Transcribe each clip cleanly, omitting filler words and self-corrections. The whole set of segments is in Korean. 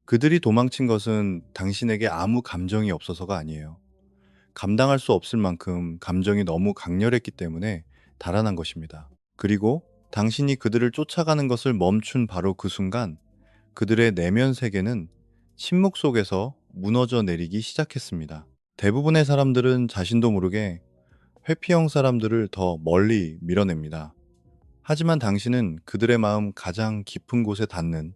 그들이 도망친 것은 당신에게 아무 감정이 없어서가 아니에요. 감당할 수 없을 만큼 감정이 너무 강렬했기 때문에 달아난 것입니다. 그리고 당신이 그들을 쫓아가는 것을 멈춘 바로 그 순간 그들의 내면 세계는 침묵 속에서 무너져 내리기 시작했습니다. 대부분의 사람들은 자신도 모르게 회피형 사람들을 더 멀리 밀어냅니다. 하지만 당신은 그들의 마음 가장 깊은 곳에 닿는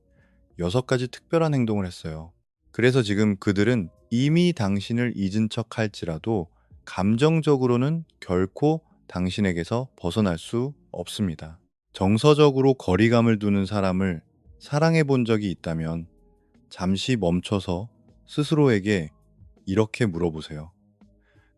6가지 특별한 행동을 했어요. 그래서 지금 그들은 이미 당신을 잊은 척 할지라도 감정적으로는 결코 당신에게서 벗어날 수 없습니다. 정서적으로 거리감을 두는 사람을 사랑해 본 적이 있다면 잠시 멈춰서 스스로에게 이렇게 물어보세요.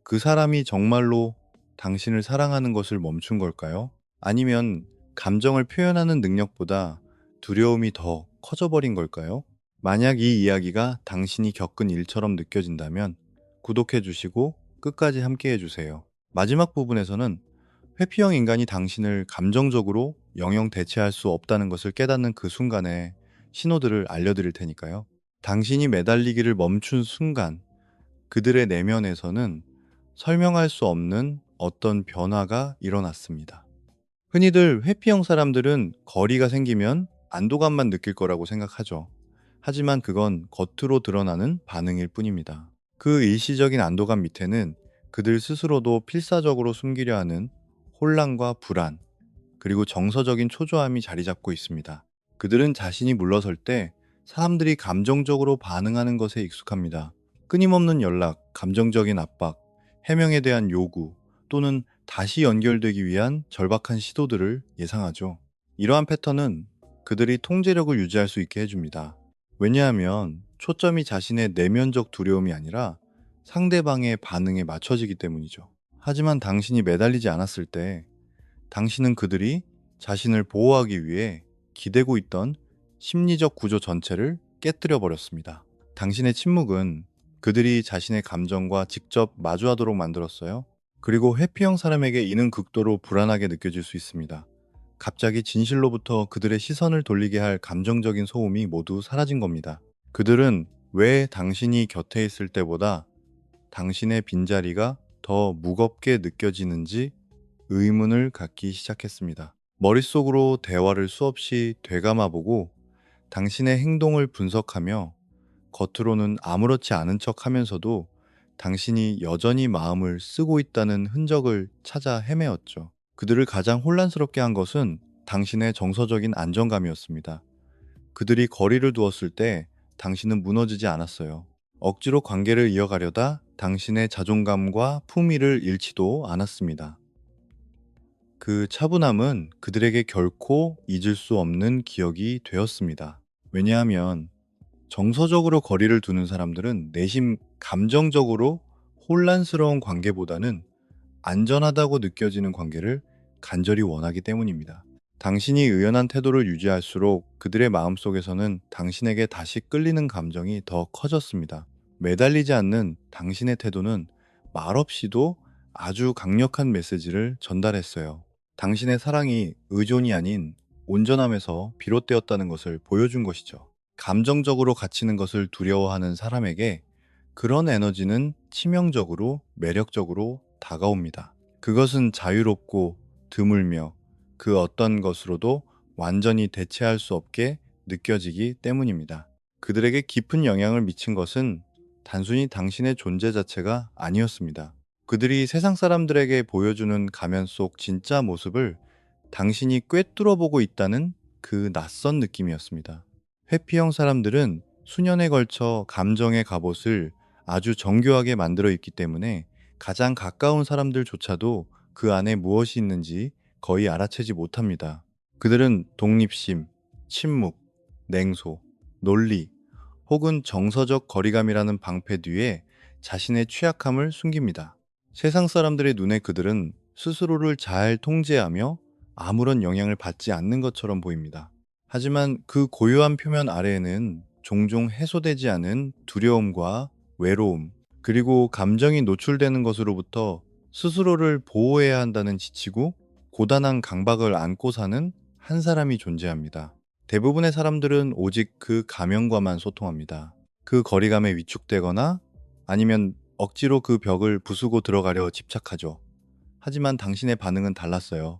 그 사람이 정말로 당신을 사랑하는 것을 멈춘 걸까요? 아니면 감정을 표현하는 능력보다 두려움이 더 커져버린 걸까요? 만약 이 이야기가 당신이 겪은 일처럼 느껴진다면 구독해 주시고 끝까지 함께 해주세요. 마지막 부분에서는 회피형 인간이 당신을 감정적으로 영영 대체할 수 없다는 것을 깨닫는 그 순간의 신호들을 알려드릴 테니까요. 당신이 매달리기를 멈춘 순간 그들의 내면에서는 설명할 수 없는 어떤 변화가 일어났습니다. 흔히들 회피형 사람들은 거리가 생기면 안도감만 느낄 거라고 생각하죠. 하지만 그건 겉으로 드러나는 반응일 뿐입니다. 그 일시적인 안도감 밑에는 그들 스스로도 필사적으로 숨기려 하는 혼란과 불안, 그리고 정서적인 초조함이 자리 잡고 있습니다. 그들은 자신이 물러설 때 사람들이 감정적으로 반응하는 것에 익숙합니다. 끊임없는 연락, 감정적인 압박, 해명에 대한 요구, 또는 다시 연결되기 위한 절박한 시도들을 예상하죠. 이러한 패턴은 그들이 통제력을 유지할 수 있게 해줍니다. 왜냐하면 초점이 자신의 내면적 두려움이 아니라 상대방의 반응에 맞춰지기 때문이죠. 하지만 당신이 매달리지 않았을 때 당신은 그들이 자신을 보호하기 위해 기대고 있던 심리적 구조 전체를 깨뜨려 버렸습니다. 당신의 침묵은 그들이 자신의 감정과 직접 마주하도록 만들었어요. 그리고 회피형 사람에게 이는 극도로 불안하게 느껴질 수 있습니다. 갑자기 진실로부터 그들의 시선을 돌리게 할 감정적인 소음이 모두 사라진 겁니다. 그들은 왜 당신이 곁에 있을 때보다 당신의 빈자리가 더 무겁게 느껴지는지 의문을 갖기 시작했습니다. 머릿속으로 대화를 수없이 되감아보고 당신의 행동을 분석하며 겉으로는 아무렇지 않은 척 하면서도 당신이 여전히 마음을 쓰고 있다는 흔적을 찾아 헤매었죠. 그들을 가장 혼란스럽게 한 것은 당신의 정서적인 안정감이었습니다. 그들이 거리를 두었을 때 당신은 무너지지 않았어요. 억지로 관계를 이어가려다 당신의 자존감과 품위를 잃지도 않았습니다. 그 차분함은 그들에게 결코 잊을 수 없는 기억이 되었습니다. 왜냐하면 정서적으로 거리를 두는 사람들은 내심 감정적으로 혼란스러운 관계보다는 안전하다고 느껴지는 관계를 간절히 원하기 때문입니다. 당신이 의연한 태도를 유지할수록 그들의 마음속에서는 당신에게 다시 끌리는 감정이 더 커졌습니다. 매달리지 않는 당신의 태도는 말없이도 아주 강력한 메시지를 전달했어요. 당신의 사랑이 의존이 아닌 온전함에서 비롯되었다는 것을 보여준 것이죠. 감정적으로 갇히는 것을 두려워하는 사람에게 그런 에너지는 치명적으로 매력적으로 다가옵니다. 그것은 자유롭고 드물며 그 어떤 것으로도 완전히 대체할 수 없게 느껴지기 때문입니다. 그들에게 깊은 영향을 미친 것은 단순히 당신의 존재 자체가 아니었습니다. 그들이 세상 사람들에게 보여주는 가면 속 진짜 모습을 당신이 꿰뚫어 보고 있다는 그 낯선 느낌이었습니다. 회피형 사람들은 수년에 걸쳐 감정의 갑옷을 아주 정교하게 만들어 있기 때문에 가장 가까운 사람들조차도 그 안에 무엇이 있는지 거의 알아채지 못합니다. 그들은 독립심, 침묵, 냉소, 논리, 혹은 정서적 거리감이라는 방패 뒤에 자신의 취약함을 숨깁니다. 세상 사람들의 눈에 그들은 스스로를 잘 통제하며 아무런 영향을 받지 않는 것처럼 보입니다. 하지만 그 고요한 표면 아래에는 종종 해소되지 않은 두려움과 외로움, 그리고 감정이 노출되는 것으로부터 스스로를 보호해야 한다는 지치고 고단한 강박을 안고 사는 한 사람이 존재합니다. 대부분의 사람들은 오직 그 가면과만 소통합니다. 그 거리감에 위축되거나 아니면 억지로 그 벽을 부수고 들어가려 집착하죠. 하지만 당신의 반응은 달랐어요.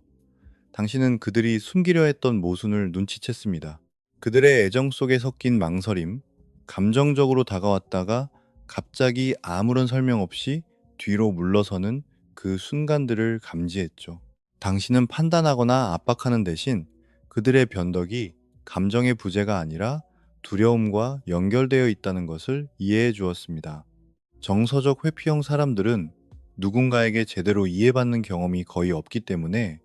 당신은 그들이 숨기려 했던 모순을 눈치챘습니다. 그들의 애정 속에 섞인 망설임, 감정적으로 다가왔다가 갑자기 아무런 설명 없이 뒤로 물러서는 그 순간들을 감지했죠. 당신은 판단하거나 압박하는 대신 그들의 변덕이 감정의 부재가 아니라 두려움과 연결되어 있다는 것을 이해해 주었습니다. 정서적 회피형 사람들은 누군가에게 제대로 이해받는 경험이 거의 없기 때문에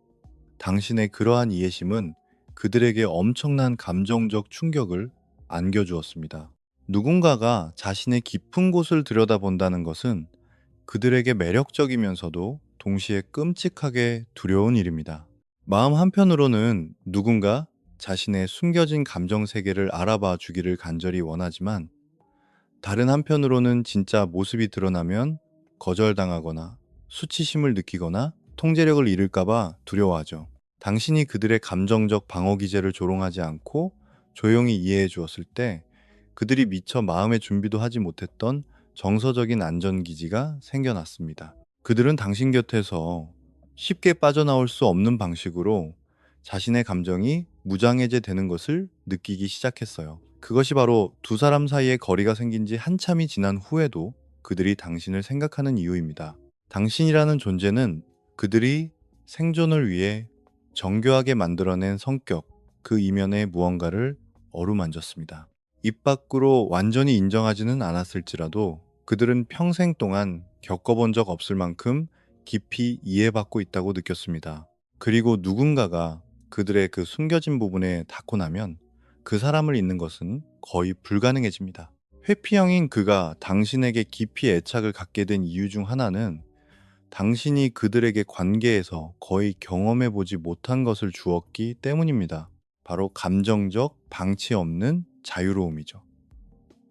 당신의 그러한 이해심은 그들에게 엄청난 감정적 충격을 안겨주었습니다. 누군가가 자신의 깊은 곳을 들여다본다는 것은 그들에게 매력적이면서도 동시에 끔찍하게 두려운 일입니다. 마음 한편으로는 누군가 자신의 숨겨진 감정 세계를 알아봐 주기를 간절히 원하지만 다른 한편으로는 진짜 모습이 드러나면 거절당하거나 수치심을 느끼거나 통제력을 잃을까봐 두려워하죠. 당신이 그들의 감정적 방어 기제를 조롱하지 않고 조용히 이해해 주었을 때 그들이 미처 마음의 준비도 하지 못했던 정서적인 안전기지가 생겨났습니다. 그들은 당신 곁에서 쉽게 빠져나올 수 없는 방식으로 자신의 감정이 무장해제되는 것을 느끼기 시작했어요. 그것이 바로 두 사람 사이에 거리가 생긴 지 한참이 지난 후에도 그들이 당신을 생각하는 이유입니다. 당신이라는 존재는 그들이 생존을 위해 정교하게 만들어낸 성격, 그 이면에 무언가를 어루만졌습니다. 입 밖으로 완전히 인정하지는 않았을지라도 그들은 평생 동안 겪어본 적 없을 만큼 깊이 이해받고 있다고 느꼈습니다. 그리고 누군가가 그들의 그 숨겨진 부분에 닿고 나면 그 사람을 잊는 것은 거의 불가능해집니다. 회피형인 그가 당신에게 깊이 애착을 갖게 된 이유 중 하나는 당신이 그들에게 관계에서 거의 경험해보지 못한 것을 주었기 때문입니다. 바로 감정적 방치 없는 자유로움이죠.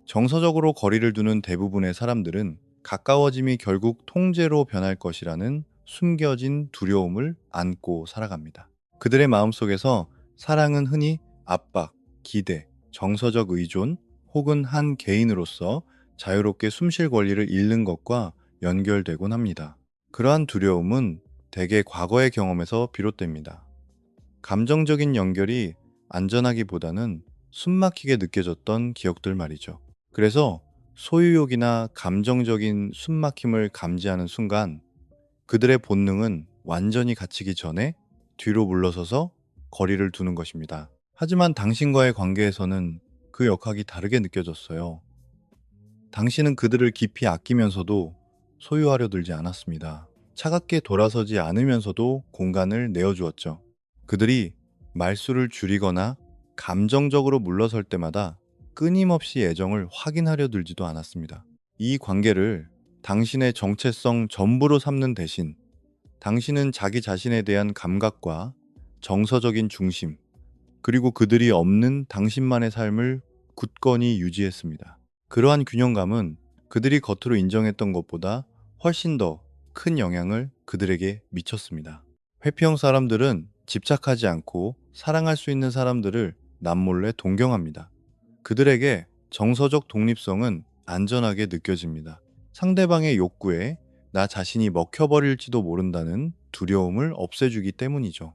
정서적으로 거리를 두는 대부분의 사람들은 가까워짐이 결국 통제로 변할 것이라는 숨겨진 두려움을 안고 살아갑니다. 그들의 마음속에서 사랑은 흔히 압박, 기대, 정서적 의존 혹은 한 개인으로서 자유롭게 숨쉴 권리를 잃는 것과 연결되곤 합니다. 그러한 두려움은 대개 과거의 경험에서 비롯됩니다. 감정적인 연결이 안전하기보다는 숨막히게 느껴졌던 기억들 말이죠. 그래서 소유욕이나 감정적인 숨막힘을 감지하는 순간 그들의 본능은 완전히 갇히기 전에 뒤로 물러서서 거리를 두는 것입니다. 하지만 당신과의 관계에서는 그 역학이 다르게 느껴졌어요. 당신은 그들을 깊이 아끼면서도 소유하려 들지 않았습니다. 차갑게 돌아서지 않으면서도 공간을 내어주었죠. 그들이 말수를 줄이거나 감정적으로 물러설 때마다 끊임없이 애정을 확인하려 들지도 않았습니다. 이 관계를 당신의 정체성 전부로 삼는 대신 당신은 자기 자신에 대한 감각과 정서적인 중심, 그리고 그들이 없는 당신만의 삶을 굳건히 유지했습니다. 그러한 균형감은 그들이 겉으로 인정했던 것보다 훨씬 더 큰 영향을 그들에게 미쳤습니다. 회피형 사람들은 집착하지 않고 사랑할 수 있는 사람들을 남몰래 동경합니다. 그들에게 정서적 독립성은 안전하게 느껴집니다. 상대방의 욕구에 나 자신이 먹혀버릴지도 모른다는 두려움을 없애주기 때문이죠.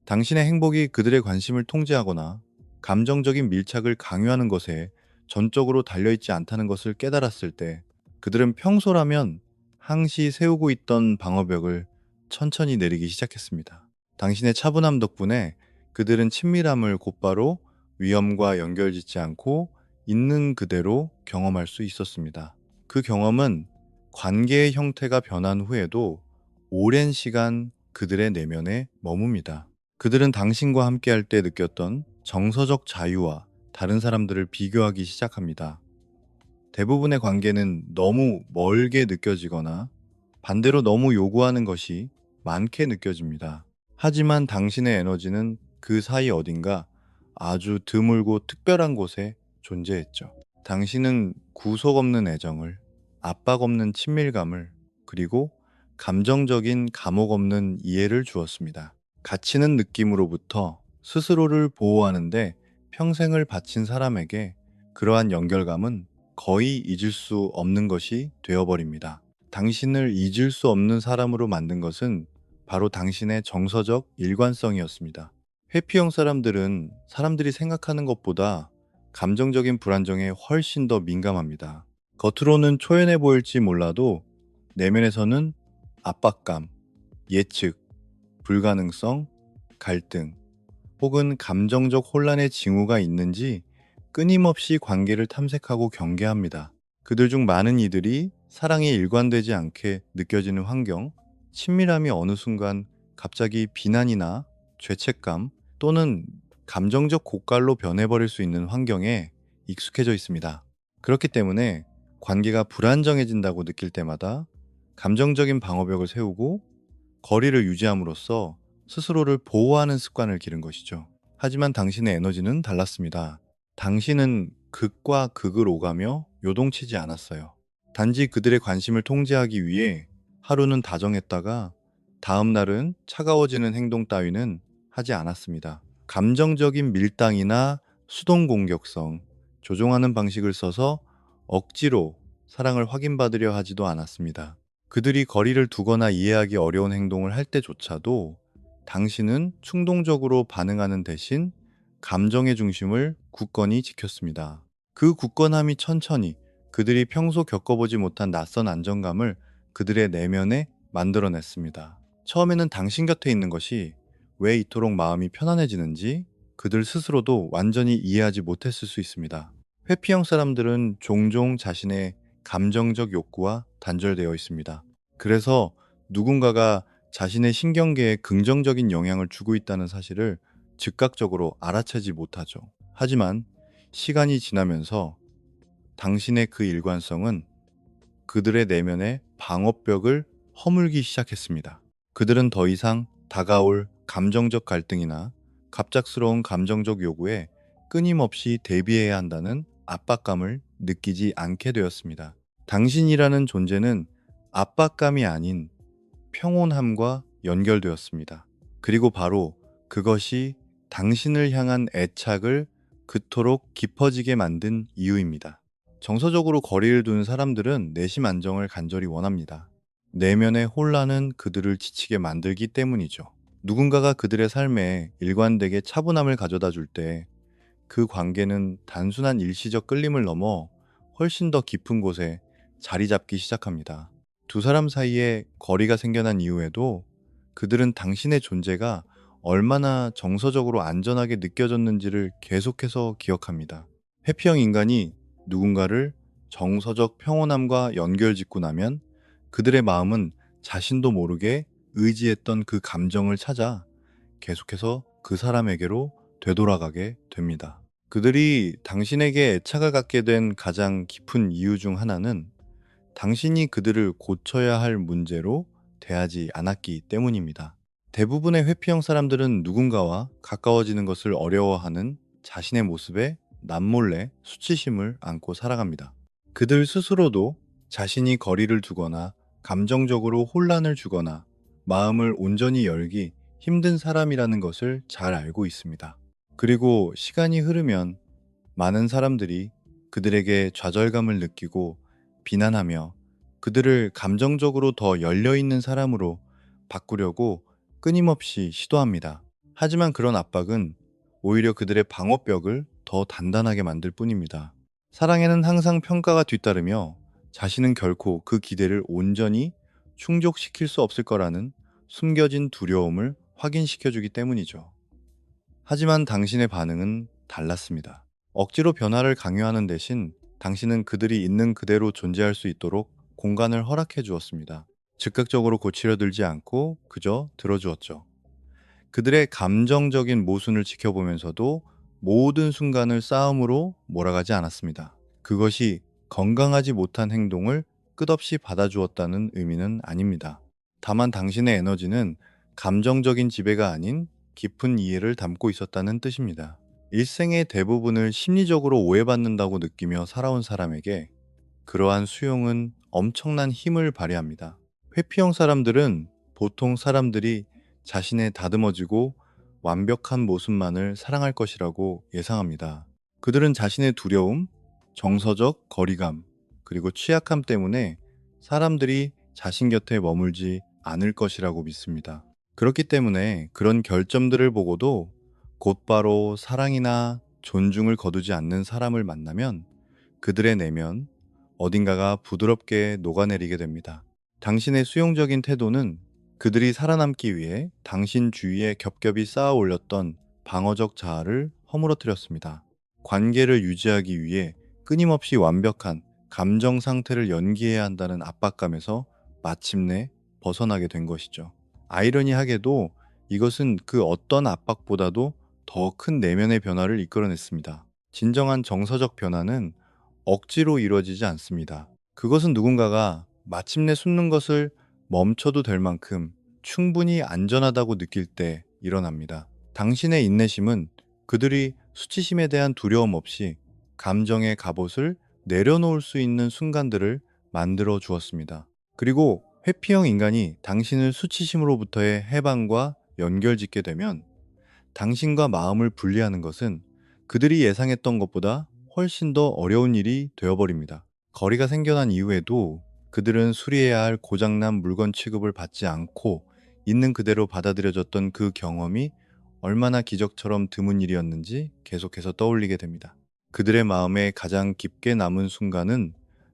당신의 행복이 그들의 관심을 통제하거나 감정적인 밀착을 강요하는 것에 전적으로 달려있지 않다는 것을 깨달았을 때 그들은 평소라면 항시 세우고 있던 방어벽을 천천히 내리기 시작했습니다. 당신의 차분함 덕분에 그들은 친밀함을 곧바로 위험과 연결짓지 않고 있는 그대로 경험할 수 있었습니다. 그 경험은 관계의 형태가 변한 후에도 오랜 시간 그들의 내면에 머뭅니다. 그들은 당신과 함께할 때 느꼈던 정서적 자유와 다른 사람들을 비교하기 시작합니다. 대부분의 관계는 너무 멀게 느껴지거나 반대로 너무 요구하는 것이 많게 느껴집니다. 하지만 당신의 에너지는 그 사이 어딘가 아주 드물고 특별한 곳에 존재했죠. 당신은 구속 없는 애정을, 압박 없는 친밀감을, 그리고 감정적인 감옥 없는 이해를 주었습니다. 갇히는 느낌으로부터 스스로를 보호하는데 평생을 바친 사람에게 그러한 연결감은 거의 잊을 수 없는 것이 되어버립니다. 당신을 잊을 수 없는 사람으로 만든 것은 바로 당신의 정서적 일관성이었습니다. 회피형 사람들은 사람들이 생각하는 것보다 감정적인 불안정에 훨씬 더 민감합니다. 겉으로는 초연해 보일지 몰라도 내면에서는 압박감, 예측, 불가능성, 갈등, 혹은 감정적 혼란의 징후가 있는지 끊임없이 관계를 탐색하고 경계합니다. 그들 중 많은 이들이 사랑이 일관되지 않게 느껴지는 환경, 친밀함이 어느 순간 갑자기 비난이나 죄책감 또는 감정적 고갈로 변해버릴 수 있는 환경에 익숙해져 있습니다. 그렇기 때문에 관계가 불안정해진다고 느낄 때마다 감정적인 방어벽을 세우고 거리를 유지함으로써 스스로를 보호하는 습관을 기른 것이죠. 하지만 당신의 에너지는 달랐습니다. 당신은 극과 극을 오가며 요동치지 않았어요. 단지 그들의 관심을 통제하기 위해 하루는 다정했다가 다음 날은 차가워지는 행동 따위는 하지 않았습니다. 감정적인 밀당이나 수동 공격성, 조종하는 방식을 써서 억지로 사랑을 확인받으려 하지도 않았습니다. 그들이 거리를 두거나 이해하기 어려운 행동을 할 때조차도 당신은 충동적으로 반응하는 대신 감정의 중심을 굳건히 지켰습니다. 그 굳건함이 천천히 그들이 평소 겪어보지 못한 낯선 안정감을 그들의 내면에 만들어냈습니다. 처음에는 당신 곁에 있는 것이 왜 이토록 마음이 편안해지는지 그들 스스로도 완전히 이해하지 못했을 수 있습니다. 회피형 사람들은 종종 자신의 감정적 욕구와 단절되어 있습니다. 그래서 누군가가 자신의 신경계에 긍정적인 영향을 주고 있다는 사실을 즉각적으로 알아채지 못하죠. 하지만 시간이 지나면서 당신의 그 일관성은 그들의 내면의 방어벽을 허물기 시작했습니다. 그들은 더 이상 다가올 감정적 갈등이나 갑작스러운 감정적 요구에 끊임없이 대비해야 한다는 압박감을 느끼지 않게 되었습니다. 당신이라는 존재는 압박감이 아닌 평온함과 연결되었습니다. 그리고 바로 그것이 당신을 향한 애착을 그토록 깊어지게 만든 이유입니다. 정서적으로 거리를 두는 사람들은 내심 안정을 간절히 원합니다. 내면의 혼란은 그들을 지치게 만들기 때문이죠. 누군가가 그들의 삶에 일관되게 차분함을 가져다 줄 때 그 관계는 단순한 일시적 끌림을 넘어 훨씬 더 깊은 곳에 자리 잡기 시작합니다. 두 사람 사이에 거리가 생겨난 이후에도 그들은 당신의 존재가 얼마나 정서적으로 안전하게 느껴졌는지를 계속해서 기억합니다. 회피형 인간이 누군가를 정서적 평온함과 연결짓고 나면 그들의 마음은 자신도 모르게 의지했던 그 감정을 찾아 계속해서 그 사람에게로 되돌아가게 됩니다. 그들이 당신에게 애착을 갖게 된 가장 깊은 이유 중 하나는 당신이 그들을 고쳐야 할 문제로 대하지 않았기 때문입니다. 대부분의 회피형 사람들은 누군가와 가까워지는 것을 어려워하는 자신의 모습에 남몰래 수치심을 안고 살아갑니다. 그들 스스로도 자신이 거리를 두거나 감정적으로 혼란을 주거나 마음을 온전히 열기 힘든 사람이라는 것을 잘 알고 있습니다. 그리고 시간이 흐르면 많은 사람들이 그들에게 좌절감을 느끼고 비난하며 그들을 감정적으로 더 열려있는 사람으로 바꾸려고 끊임없이 시도합니다. 하지만 그런 압박은 오히려 그들의 방어벽을 더 단단하게 만들 뿐입니다. 사랑에는 항상 평가가 뒤따르며 자신은 결코 그 기대를 온전히 충족시킬 수 없을 거라는 숨겨진 두려움을 확인시켜주기 때문이죠. 하지만 당신의 반응은 달랐습니다. 억지로 변화를 강요하는 대신 당신은 그들이 있는 그대로 존재할 수 있도록 공간을 허락해 주었습니다. 즉각적으로 고치려 들지 않고 그저 들어주었죠. 그들의 감정적인 모순을 지켜보면서도 모든 순간을 싸움으로 몰아가지 않았습니다. 그것이 건강하지 못한 행동을 끝없이 받아주었다는 의미는 아닙니다. 다만 당신의 에너지는 감정적인 지배가 아닌 깊은 이해를 담고 있었다는 뜻입니다. 일생의 대부분을 심리적으로 오해받는다고 느끼며 살아온 사람에게 그러한 수용은 엄청난 힘을 발휘합니다. 회피형 사람들은 보통 사람들이 자신의 다듬어지고 완벽한 모습만을 사랑할 것이라고 예상합니다. 그들은 자신의 두려움, 정서적 거리감, 그리고 취약함 때문에 사람들이 자신 곁에 머물지 않을 것이라고 믿습니다. 그렇기 때문에 그런 결점들을 보고도 곧바로 사랑이나 존중을 거두지 않는 사람을 만나면 그들의 내면 어딘가가 부드럽게 녹아내리게 됩니다. 당신의 수용적인 태도는 그들이 살아남기 위해 당신 주위에 겹겹이 쌓아 올렸던 방어적 자아를 허물어뜨렸습니다. 관계를 유지하기 위해 끊임없이 완벽한 감정 상태를 연기해야 한다는 압박감에서 마침내 벗어나게 된 것이죠. 아이러니하게도 이것은 그 어떤 압박보다도 더 큰 내면의 변화를 이끌어냈습니다. 진정한 정서적 변화는 억지로 이루어지지 않습니다. 그것은 누군가가 마침내 숨는 것을 멈춰도 될 만큼 충분히 안전하다고 느낄 때 일어납니다. 당신의 인내심은 그들이 수치심에 대한 두려움 없이 감정의 갑옷을 내려놓을 수 있는 순간들을 만들어 주었습니다. 그리고 회피형 인간이 당신을 수치심으로부터의 해방과 연결짓게 되면 당신과 마음을 분리하는 것은 그들이 예상했던 것보다 훨씬 더 어려운 일이 되어버립니다. 거리가 생겨난 이후에도 그들은 수리해야 할 고장난 물건 취급을 받지 않고 있는 그대로 받아들여졌던 그 경험이 얼마나 기적처럼 드문 일이었는지 계속해서 떠올리게 됩니다. 그들의 마음에 가장 깊게 남은 순간은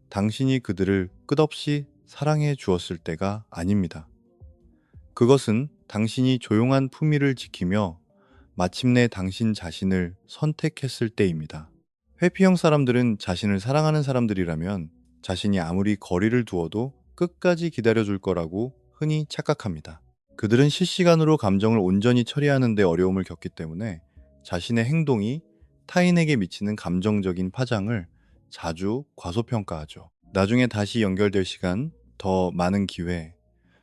당신이 그들을 끝없이 사랑해 주었을 때가 아닙니다. 그것은 당신이 조용한 품위를 지키며 마침내 당신 자신을 선택했을 때입니다. 회피형 사람들은 자신을 사랑하는 사람들이라면 자신이 아무리 거리를 두어도 끝까지 기다려줄 거라고 흔히 착각합니다. 그들은 실시간으로 감정을 온전히 처리하는 데 어려움을 겪기 때문에 자신의 행동이 타인에게 미치는 감정적인 파장을 자주 과소평가하죠. 나중에 다시 연결될 시간, 더 많은 기회,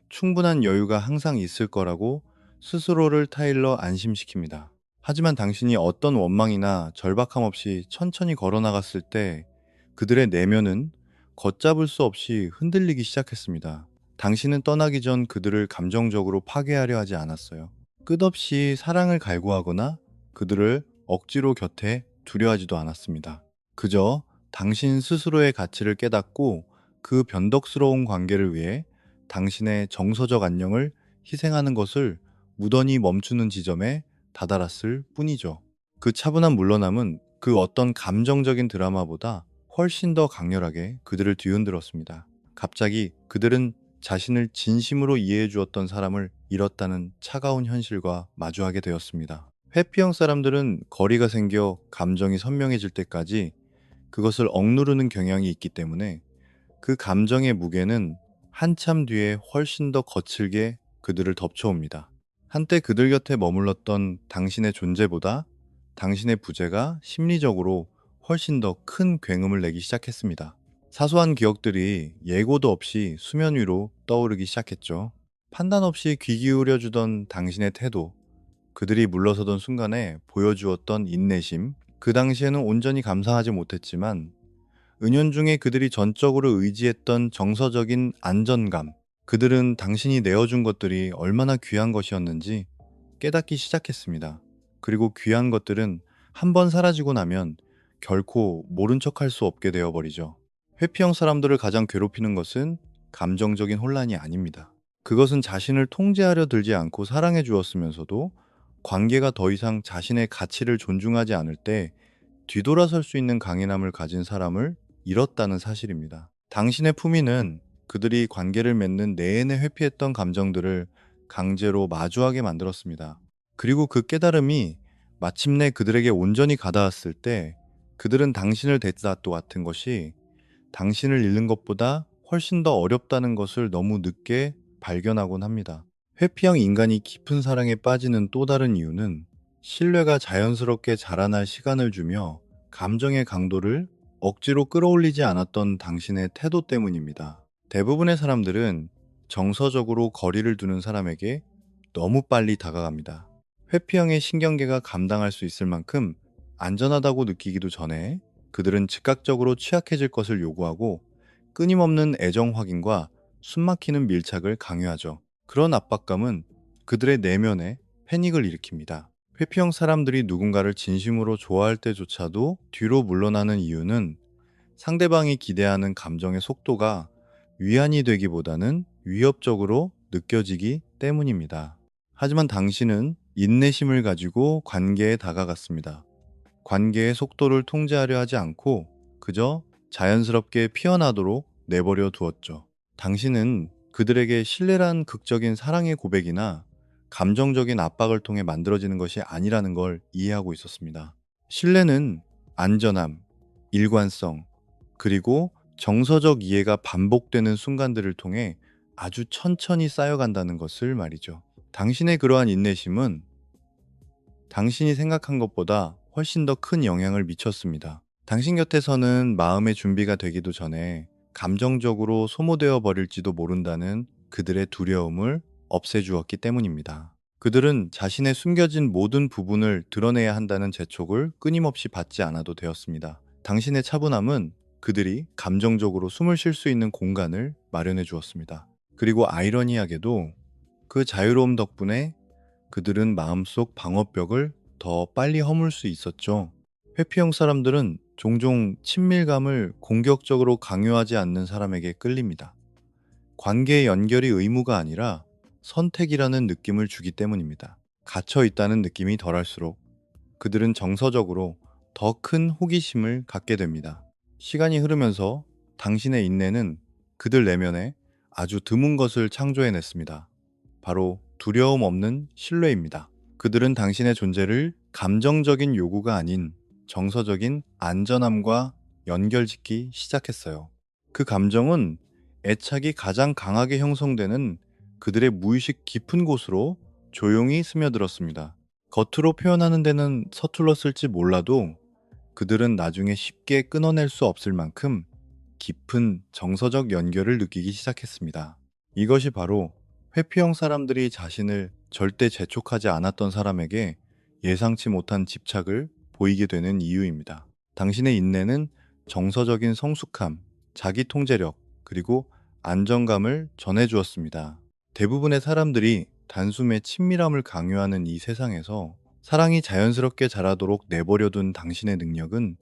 충분한 여유가 항상 있을 거라고 스스로를 타일러 안심시킵니다. 하지만 당신이 어떤 원망이나 절박함 없이 천천히 걸어나갔을 때 그들의 내면은 걷잡을 수 없이 흔들리기 시작했습니다. 당신은 떠나기 전 그들을 감정적으로 파괴하려 하지 않았어요. 끝없이 사랑을 갈구하거나 그들을 억지로 곁에 두려 하지도 않았습니다. 그저 당신 스스로의 가치를 깨닫고 그 변덕스러운 관계를 위해 당신의 정서적 안녕을 희생하는 것을 무던히 멈추는 지점에 다다랐을 뿐이죠. 그 차분한 물러남은 그 어떤 감정적인 드라마보다 훨씬 더 강렬하게 그들을 뒤흔들었습니다. 갑자기 그들은 자신을 진심으로 이해해 주었던 사람을 잃었다는 차가운 현실과 마주하게 되었습니다. 회피형 사람들은 거리가 생겨 감정이 선명해질 때까지 그것을 억누르는 경향이 있기 때문에 그 감정의 무게는 한참 뒤에 훨씬 더 거칠게 그들을 덮쳐옵니다. 한때 그들 곁에 머물렀던 당신의 존재보다 당신의 부재가 심리적으로 훨씬 더 큰 굉음을 내기 시작했습니다. 사소한 기억들이 예고도 없이 수면 위로 떠오르기 시작했죠. 판단 없이 귀 기울여 주던 당신의 태도, 그들이 물러서던 순간에 보여주었던 인내심, 그 당시에는 온전히 감상하지 못했지만 은연중에 그들이 전적으로 의지했던 정서적인 안전감, 그들은 당신이 내어준 것들이 얼마나 귀한 것이었는지 깨닫기 시작했습니다. 그리고 귀한 것들은 한 번 사라지고 나면 결코 모른 척할 수 없게 되어버리죠. 회피형 사람들을 가장 괴롭히는 것은 감정적인 혼란이 아닙니다. 그것은 자신을 통제하려 들지 않고 사랑해 주었으면서도 관계가 더 이상 자신의 가치를 존중하지 않을 때 뒤돌아설 수 있는 강인함을 가진 사람을 잃었다는 사실입니다. 당신의 품위는 그들이 관계를 맺는 내내 회피했던 감정들을 강제로 마주하게 만들었습니다. 그리고 그 깨달음이 마침내 그들에게 온전히 가닿았을 때 그들은 당신을 대뜻도 같은 것이 당신을 잃는 것보다 훨씬 더 어렵다는 것을 너무 늦게 발견하곤 합니다. 회피형 인간이 깊은 사랑에 빠지는 또 다른 이유는 신뢰가 자연스럽게 자라날 시간을 주며 감정의 강도를 억지로 끌어올리지 않았던 당신의 태도 때문입니다. 대부분의 사람들은 정서적으로 거리를 두는 사람에게 너무 빨리 다가갑니다. 회피형의 신경계가 감당할 수 있을 만큼 안전하다고 느끼기도 전에 그들은 즉각적으로 취약해질 것을 요구하고 끊임없는 애정 확인과 숨막히는 밀착을 강요하죠. 그런 압박감은 그들의 내면에 패닉을 일으킵니다. 회피형 사람들이 누군가를 진심으로 좋아할 때조차도 뒤로 물러나는 이유는 상대방이 기대하는 감정의 속도가 위안이 되기보다는 위협적으로 느껴지기 때문입니다. 하지만 당신은 인내심을 가지고 관계에 다가갔습니다. 관계의 속도를 통제하려 하지 않고 그저 자연스럽게 피어나도록 내버려 두었죠. 당신은 그들에게 신뢰란 극적인 사랑의 고백이나 감정적인 압박을 통해 만들어지는 것이 아니라는 걸 이해하고 있었습니다. 신뢰는 안전함, 일관성, 그리고 정서적 이해가 반복되는 순간들을 통해 아주 천천히 쌓여간다는 것을 말이죠. 당신의 그러한 인내심은 당신이 생각한 것보다 훨씬 더 큰 영향을 미쳤습니다. 당신 곁에서는 마음의 준비가 되기도 전에 감정적으로 소모되어 버릴지도 모른다는 그들의 두려움을 없애주었기 때문입니다. 그들은 자신의 숨겨진 모든 부분을 드러내야 한다는 재촉을 끊임없이 받지 않아도 되었습니다. 당신의 차분함은 그들이 감정적으로 숨을 쉴 수 있는 공간을 마련해 주었습니다. 그리고 아이러니하게도 그 자유로움 덕분에 그들은 마음속 방어벽을 더 빨리 허물 수 있었죠. 회피형 사람들은 종종 친밀감을 공격적으로 강요하지 않는 사람에게 끌립니다. 관계의 연결이 의무가 아니라 선택이라는 느낌을 주기 때문입니다. 갇혀 있다는 느낌이 덜할수록 그들은 정서적으로 더 큰 호기심을 갖게 됩니다. 시간이 흐르면서 당신의 인내는 그들 내면에 아주 드문 것을 창조해냈습니다. 바로 두려움 없는 신뢰입니다. 그들은 당신의 존재를 감정적인 요구가 아닌 정서적인 안전함과 연결짓기 시작했어요. 그 감정은 애착이 가장 강하게 형성되는 그들의 무의식 깊은 곳으로 조용히 스며들었습니다. 겉으로 표현하는 데는 서툴렀을지 몰라도 그들은 나중에 쉽게 끊어낼 수 없을 만큼 깊은 정서적 연결을 느끼기 시작했습니다. 이것이 바로 회피형 사람들이 자신을 절대 재촉하지 않았던 사람에게 예상치 못한 집착을 보이게 되는 이유입니다. 당신의 인내는 정서적인 성숙함, 자기 통제력, 그리고 안정감을 전해주었습니다. 대부분의 사람들이 단숨에 친밀함을 강요하는 이 세상에서 사랑이 자연스럽게 자라도록 내버려둔 당신의 능력은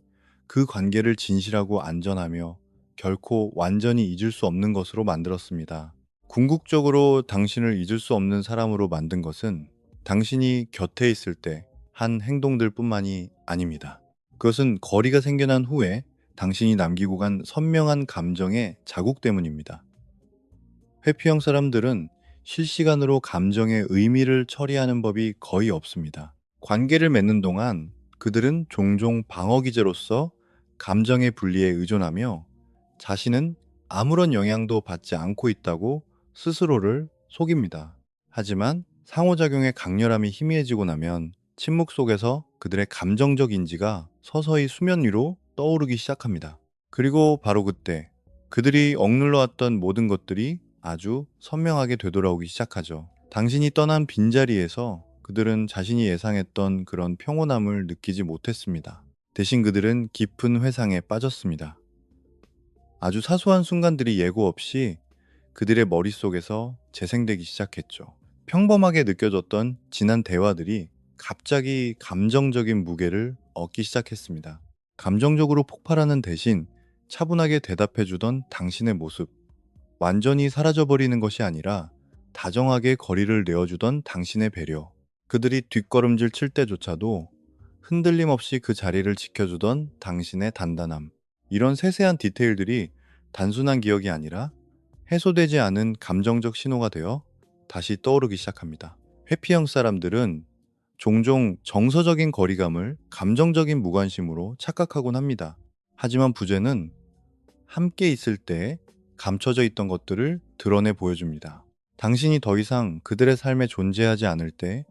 그 관계를 진실하고 안전하며 결코 완전히 잊을 수 없는 것으로 만들었습니다. 궁극적으로 당신을 잊을 수 없는 사람으로 만든 것은 당신이 곁에 있을 때 한 행동들 뿐만이 아닙니다. 그것은 거리가 생겨난 후에 당신이 남기고 간 선명한 감정의 자국 때문입니다. 회피형 사람들은 실시간으로 감정의 의미를 처리하는 법이 거의 없습니다. 관계를 맺는 동안 그들은 종종 방어 기제로서 감정의 분리에 의존하며 자신은 아무런 영향도 받지 않고 있다고 스스로를 속입니다. 하지만 상호작용의 강렬함이 희미해지고 나면 침묵 속에서 그들의 감정적 인지가 서서히 수면 위로 떠오르기 시작합니다. 그리고 바로 그때 그들이 억눌러 왔던 모든 것들이 아주 선명하게 되돌아오기 시작하죠. 당신이 떠난 빈자리에서 그들은 자신이 예상했던 그런 평온함을 느끼지 못했습니다. 대신 그들은 깊은 회상에 빠졌습니다. 아주 사소한 순간들이 예고 없이 그들의 머릿속에서 재생되기 시작했죠. 평범하게 느껴졌던 지난 대화들이 갑자기 감정적인 무게를 얻기 시작했습니다. 감정적으로 폭발하는 대신 차분하게 대답해주던 당신의 모습, 완전히 사라져버리는 것이 아니라 다정하게 거리를 내어주던 당신의 배려, 그들이 뒷걸음질 칠 때조차도 흔들림 없이 그 자리를 지켜주던 당신의 단단함, 이런 세세한 디테일들이 단순한 기억이 아니라 해소되지 않은 감정적 신호가 되어 다시 떠오르기 시작합니다. 회피형 사람들은 종종 정서적인 거리감을 감정적인 무관심으로 착각하곤 합니다. 하지만 부재는 함께 있을 때 감춰져 있던 것들을 드러내 보여줍니다. 당신이 더 이상 그들의 삶에 존재하지 않을 때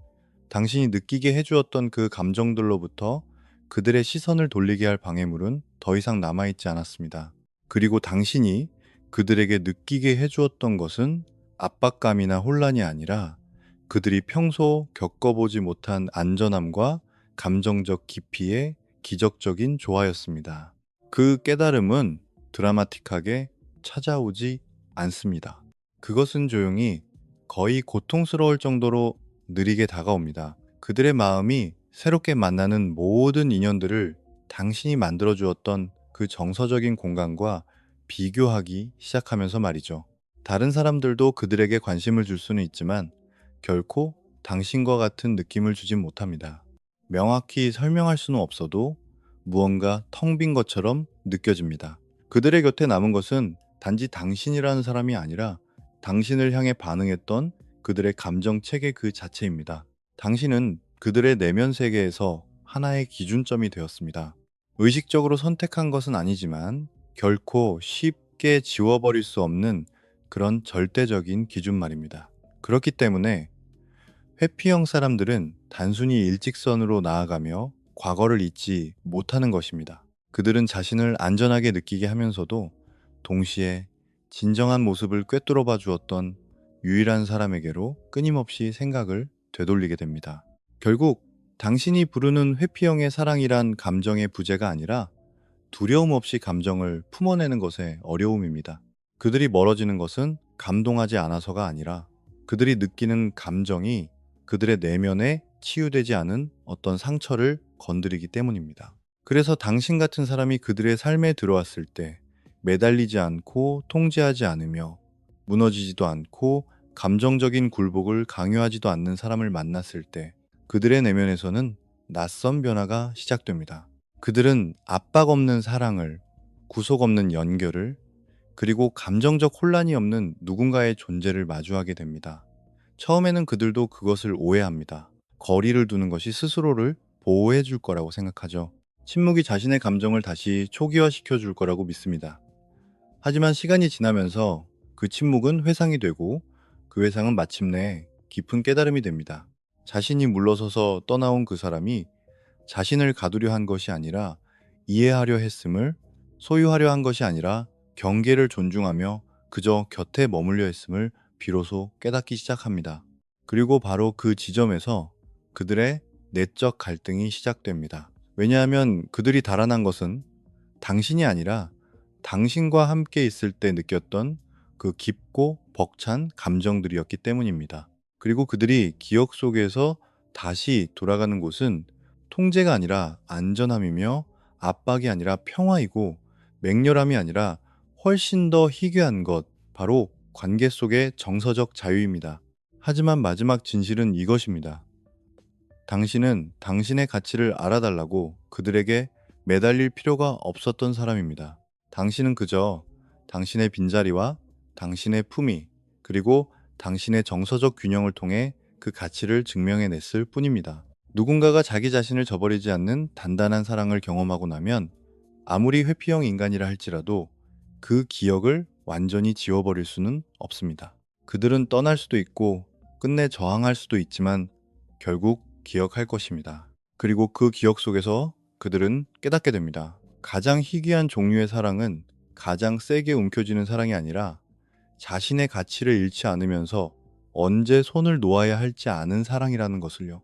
당신이 느끼게 해주었던 그 감정들로부터 그들의 시선을 돌리게 할 방해물은 더 이상 남아있지 않았습니다. 그리고 당신이 그들에게 느끼게 해주었던 것은 압박감이나 혼란이 아니라 그들이 평소 겪어보지 못한 안전함과 감정적 깊이의 기적적인 조화였습니다. 그 깨달음은 드라마틱하게 찾아오지 않습니다. 그것은 조용히 거의 고통스러울 정도로 느리게 다가옵니다. 그들의 마음이 새롭게 만나는 모든 인연들을 당신이 만들어 주었던 그 정서적인 공간과 비교하기 시작하면서 말이죠. 다른 사람들도 그들에게 관심을 줄 수는 있지만 결코 당신과 같은 느낌을 주진 못합니다. 명확히 설명할 수는 없어도 무언가 텅 빈 것처럼 느껴집니다. 그들의 곁에 남은 것은 단지 당신이라는 사람이 아니라 당신을 향해 반응했던 그들의 감정 체계 그 자체입니다. 당신은 그들의 내면 세계에서 하나의 기준점이 되었습니다. 의식적으로 선택한 것은 아니지만 결코 쉽게 지워버릴 수 없는 그런 절대적인 기준 말입니다. 그렇기 때문에 회피형 사람들은 단순히 일직선으로 나아가며 과거를 잊지 못하는 것입니다. 그들은 자신을 안전하게 느끼게 하면서도 동시에 진정한 모습을 꿰뚫어 봐 주었던 유일한 사람에게로 끊임없이 생각을 되돌리게 됩니다. 결국 당신이 부르는 회피형의 사랑이란 감정의 부재가 아니라 두려움 없이 감정을 품어내는 것의 어려움입니다. 그들이 멀어지는 것은 감동하지 않아서가 아니라 그들이 느끼는 감정이 그들의 내면에 치유되지 않은 어떤 상처를 건드리기 때문입니다. 그래서 당신 같은 사람이 그들의 삶에 들어왔을 때 매달리지 않고 통제하지 않으며 무너지지도 않고 감정적인 굴복을 강요하지도 않는 사람을 만났을 때 그들의 내면에서는 낯선 변화가 시작됩니다. 그들은 압박 없는 사랑을, 구속 없는 연결을, 그리고 감정적 혼란이 없는 누군가의 존재를 마주하게 됩니다. 처음에는 그들도 그것을 오해합니다. 거리를 두는 것이 스스로를 보호해 줄 거라고 생각하죠. 침묵이 자신의 감정을 다시 초기화시켜 줄 거라고 믿습니다. 하지만 시간이 지나면서 그 침묵은 회상이 되고 그 회상은 마침내 깊은 깨달음이 됩니다. 자신이 물러서서 떠나온 그 사람이 자신을 가두려 한 것이 아니라 이해하려 했음을, 소유하려 한 것이 아니라 경계를 존중하며 그저 곁에 머물려 했음을 비로소 깨닫기 시작합니다. 그리고 바로 그 지점에서 그들의 내적 갈등이 시작됩니다. 왜냐하면 그들이 달아난 것은 당신이 아니라 당신과 함께 있을 때 느꼈던 그 깊고 벅찬 감정들이었기 때문입니다. 그리고 그들이 기억 속에서 다시 돌아가는 곳은 통제가 아니라 안전함이며 압박이 아니라 평화이고 맹렬함이 아니라 훨씬 더 희귀한 것, 바로 관계 속의 정서적 자유입니다. 하지만 마지막 진실은 이것입니다. 당신은 당신의 가치를 알아달라고 그들에게 매달릴 필요가 없었던 사람입니다. 당신은 그저 당신의 빈자리와 당신의 품위, 그리고 당신의 정서적 균형을 통해 그 가치를 증명해냈을 뿐입니다. 누군가가 자기 자신을 저버리지 않는 단단한 사랑을 경험하고 나면 아무리 회피형 인간이라 할지라도 그 기억을 완전히 지워버릴 수는 없습니다. 그들은 떠날 수도 있고 끝내 저항할 수도 있지만 결국 기억할 것입니다. 그리고 그 기억 속에서 그들은 깨닫게 됩니다. 가장 희귀한 종류의 사랑은 가장 세게 움켜쥐는 사랑이 아니라 자신의 가치를 잃지 않으면서 언제 손을 놓아야 할지 아는 사랑이라는 것을요.